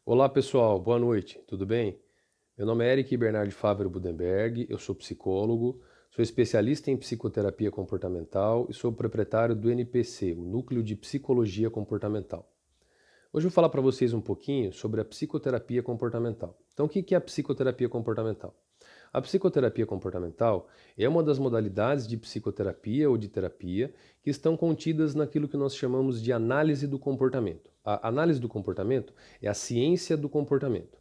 Olá pessoal, boa noite, tudo bem? Meu nome é Eric Bernard Fávero Budenberg, eu sou psicólogo, sou especialista em psicoterapia comportamental e sou proprietário do NPC, o Núcleo de Psicologia Comportamental. Hoje eu vou falar para vocês um pouquinho sobre a psicoterapia comportamental. Então, o que é a psicoterapia comportamental? A psicoterapia comportamental é uma das modalidades de psicoterapia ou de terapia que estão contidas naquilo que nós chamamos de análise do comportamento. A análise do comportamento é a ciência do comportamento.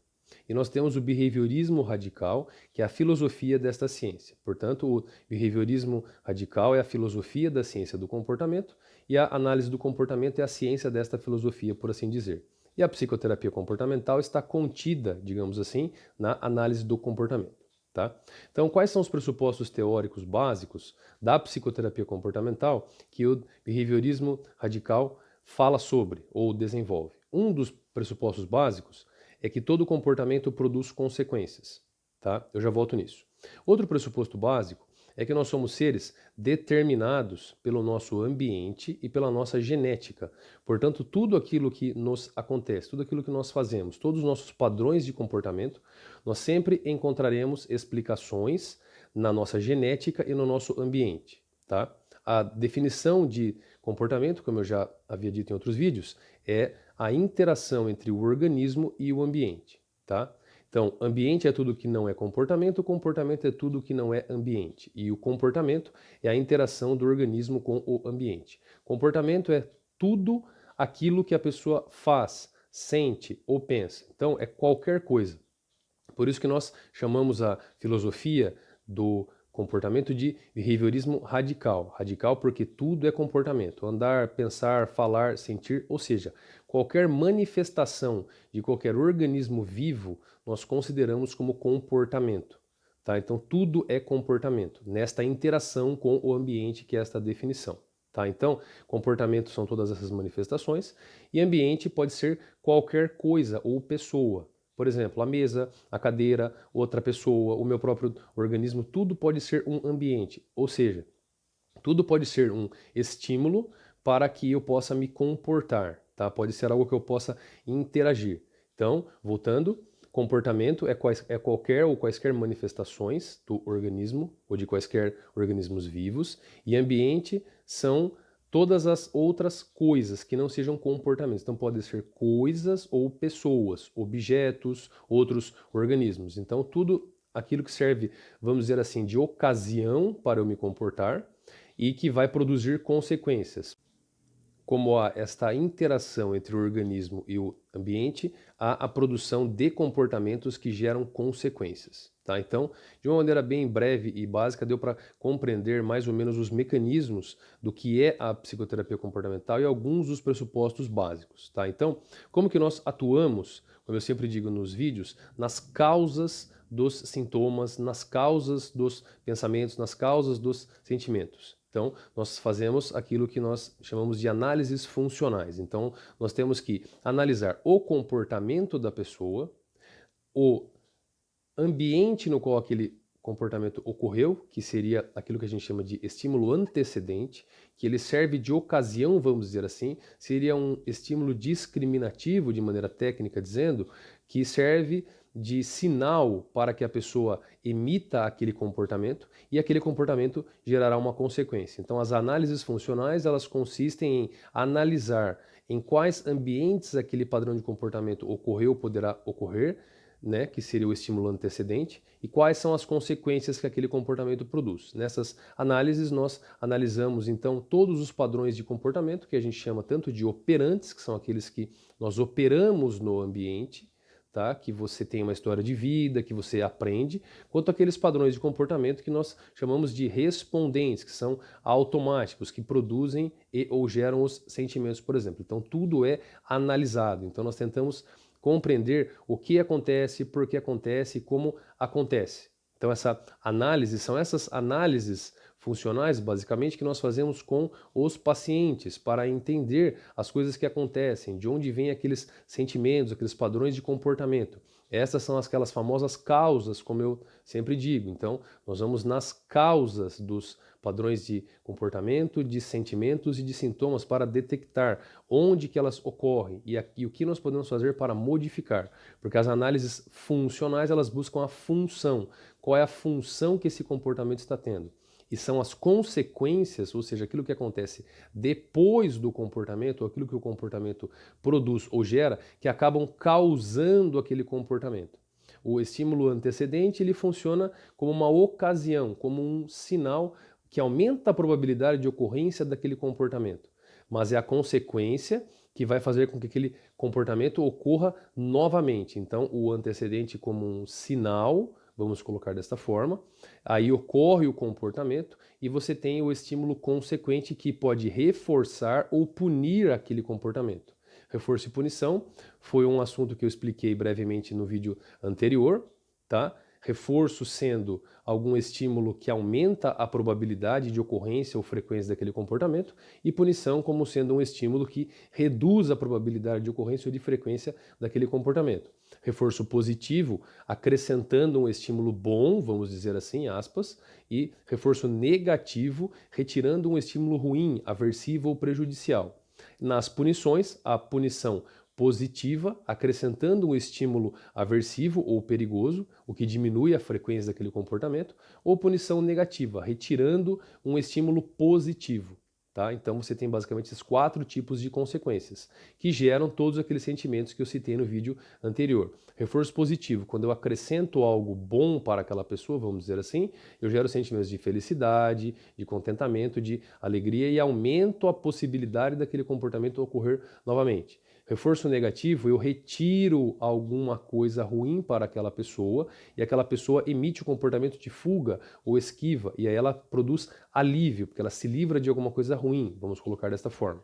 E nós temos o behaviorismo radical, que é a filosofia desta ciência. Portanto, o behaviorismo radical é a filosofia da ciência do comportamento e a análise do comportamento é a ciência desta filosofia, por assim dizer. E a psicoterapia comportamental está contida, digamos assim, na análise do comportamento. Tá? Então, quais são os pressupostos teóricos básicos da psicoterapia comportamental que o behaviorismo radical fala sobre ou desenvolve? Um dos pressupostos básicos é que todo comportamento produz consequências. Tá? Eu já volto nisso. Outro pressuposto básico é que nós somos seres determinados pelo nosso ambiente e pela nossa genética. Portanto, tudo aquilo que nos acontece, tudo aquilo que nós fazemos, todos os nossos padrões de comportamento, nós sempre encontraremos explicações na nossa genética e no nosso ambiente, tá? A definição de comportamento, como eu já havia dito em outros vídeos, é a interação entre o organismo e o ambiente, tá? Então, ambiente é tudo que não é comportamento, comportamento é tudo que não é ambiente. E o comportamento é a interação do organismo com o ambiente. Comportamento é tudo aquilo que a pessoa faz, sente ou pensa. Então, é qualquer coisa. Por isso que nós chamamos a filosofia do comportamento de behaviorismo radical. Radical porque tudo é comportamento. Andar, pensar, falar, sentir, ou seja, qualquer manifestação de qualquer organismo vivo nós consideramos como comportamento. Tá? Então tudo é comportamento, nesta interação com o ambiente que é esta definição. Tá? Então, comportamento são todas essas manifestações e ambiente pode ser qualquer coisa ou pessoa. Por exemplo, a mesa, a cadeira, outra pessoa, o meu próprio organismo, tudo pode ser um ambiente. Ou seja, tudo pode ser um estímulo para que eu possa me comportar, tá? Pode ser algo que eu possa interagir. Então, voltando, comportamento é qualquer ou quaisquer manifestações do organismo ou de quaisquer organismos vivos, e ambiente são todas as outras coisas que não sejam comportamentos. Então, podem ser coisas ou pessoas, objetos, outros organismos. Então, tudo aquilo que serve, vamos dizer assim, de ocasião para eu me comportar e que vai produzir consequências. Como há esta interação entre o organismo e o ambiente, há a produção de comportamentos que geram consequências. Tá? Então, de uma maneira bem breve e básica, deu para compreender mais ou menos os mecanismos do que é a psicoterapia comportamental e alguns dos pressupostos básicos. Tá? Então, como que nós atuamos, como eu sempre digo nos vídeos, nas causas dos sintomas, nas causas dos pensamentos, nas causas dos sentimentos. Então, nós fazemos aquilo que nós chamamos de análises funcionais. Então, nós temos que analisar o comportamento da pessoa, o ambiente no qual aquele comportamento ocorreu, que seria aquilo que a gente chama de estímulo antecedente, que ele serve de ocasião, vamos dizer assim, seria um estímulo discriminativo, de maneira técnica dizendo, que serve de sinal para que a pessoa emita aquele comportamento e aquele comportamento gerará uma consequência. Então, as análises funcionais, elas consistem em analisar em quais ambientes aquele padrão de comportamento ocorreu ou poderá ocorrer, né, que seria o estímulo antecedente, e quais são as consequências que aquele comportamento produz. Nessas análises, nós analisamos, então, todos os padrões de comportamento, que a gente chama tanto de operantes, que são aqueles que nós operamos no ambiente, tá? Que você tem uma história de vida, que você aprende, quanto aqueles padrões de comportamento que nós chamamos de respondentes, que são automáticos, que produzem e ou geram os sentimentos, por exemplo. Então, tudo é analisado. Então, nós tentamos compreender o que acontece, por que acontece e como acontece. Então, essa análise, são essas análises funcionais, basicamente, que nós fazemos com os pacientes para entender as coisas que acontecem, de onde vêm aqueles sentimentos, aqueles padrões de comportamento. Essas são aquelas famosas causas, como eu sempre digo. Então, nós vamos nas causas dos padrões de comportamento, de sentimentos e de sintomas para detectar onde que elas ocorrem e o que nós podemos fazer para modificar. Porque as análises funcionais, elas buscam a função. Qual é a função que esse comportamento está tendo? E são as consequências, ou seja, aquilo que acontece depois do comportamento, ou aquilo que o comportamento produz ou gera, que acabam causando aquele comportamento. O estímulo antecedente, ele funciona como uma ocasião, como um sinal que aumenta a probabilidade de ocorrência daquele comportamento. Mas é a consequência que vai fazer com que aquele comportamento ocorra novamente. Então, o antecedente como um sinal, vamos colocar desta forma, aí ocorre o comportamento e você tem o estímulo consequente que pode reforçar ou punir aquele comportamento. Reforço e punição foi um assunto que eu expliquei brevemente no vídeo anterior, tá? Reforço sendo algum estímulo que aumenta a probabilidade de ocorrência ou frequência daquele comportamento, e punição como sendo um estímulo que reduz a probabilidade de ocorrência ou de frequência daquele comportamento. Reforço positivo, acrescentando um estímulo bom, vamos dizer assim, aspas, e reforço negativo, retirando um estímulo ruim, aversivo ou prejudicial. Nas punições, a punição positiva, acrescentando um estímulo aversivo ou perigoso, o que diminui a frequência daquele comportamento, ou punição negativa, retirando um estímulo positivo. Tá? Então você tem basicamente esses 4 tipos de consequências, que geram todos aqueles sentimentos que eu citei no vídeo anterior. Reforço positivo, quando eu acrescento algo bom para aquela pessoa, vamos dizer assim, eu gero sentimentos de felicidade, de contentamento, de alegria e aumento a possibilidade daquele comportamento ocorrer novamente. Reforço negativo, eu retiro alguma coisa ruim para aquela pessoa e aquela pessoa emite o comportamento de fuga ou esquiva e aí ela produz alívio, porque ela se livra de alguma coisa ruim, vamos colocar desta forma.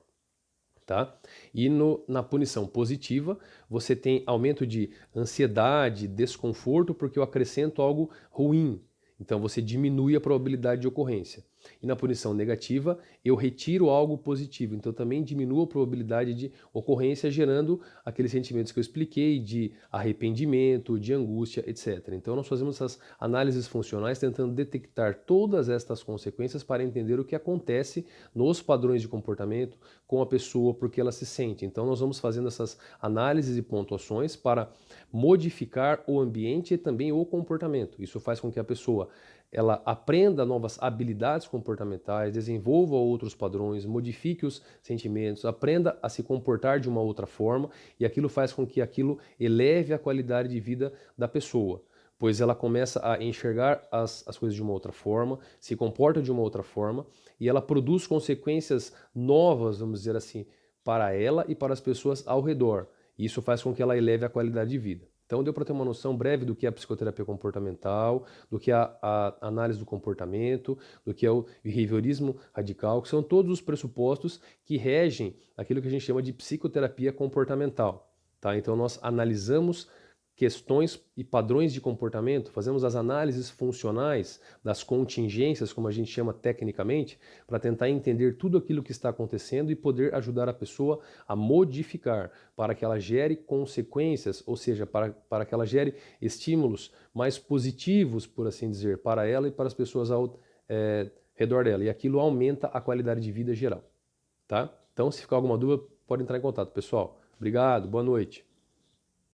Tá? E na punição positiva, você tem aumento de ansiedade, desconforto, porque eu acrescento algo ruim. Então você diminui a probabilidade de ocorrência. E na punição negativa, eu retiro algo positivo. Então também diminuo a probabilidade de ocorrência, gerando aqueles sentimentos que eu expliquei de arrependimento, de angústia, etc. Então nós fazemos essas análises funcionais tentando detectar todas estas consequências para entender o que acontece nos padrões de comportamento com a pessoa, porque ela se sente. Então nós vamos fazendo essas análises e pontuações para modificar o ambiente e também o comportamento. Isso faz com que a pessoa ela aprenda novas habilidades comportamentais, desenvolva outros padrões, modifique os sentimentos, aprenda a se comportar de uma outra forma e aquilo faz com que aquilo eleve a qualidade de vida da pessoa, pois ela começa a enxergar as coisas de uma outra forma, se comporta de uma outra forma e ela produz consequências novas, vamos dizer assim, para ela e para as pessoas ao redor. Isso faz com que ela eleve a qualidade de vida. Então deu para ter uma noção breve do que é a psicoterapia comportamental, do que é a análise do comportamento, do que é o behaviorismo radical, que são todos os pressupostos que regem aquilo que a gente chama de psicoterapia comportamental. Tá? Então nós analisamos questões e padrões de comportamento, fazemos as análises funcionais das contingências, como a gente chama tecnicamente, para tentar entender tudo aquilo que está acontecendo e poder ajudar a pessoa a modificar, para que ela gere consequências, ou seja, para que ela gere estímulos mais positivos, por assim dizer, para ela e para as pessoas ao redor dela. E aquilo aumenta a qualidade de vida geral. Tá? Então, se ficar alguma dúvida, pode entrar em contato, pessoal. Obrigado, boa noite.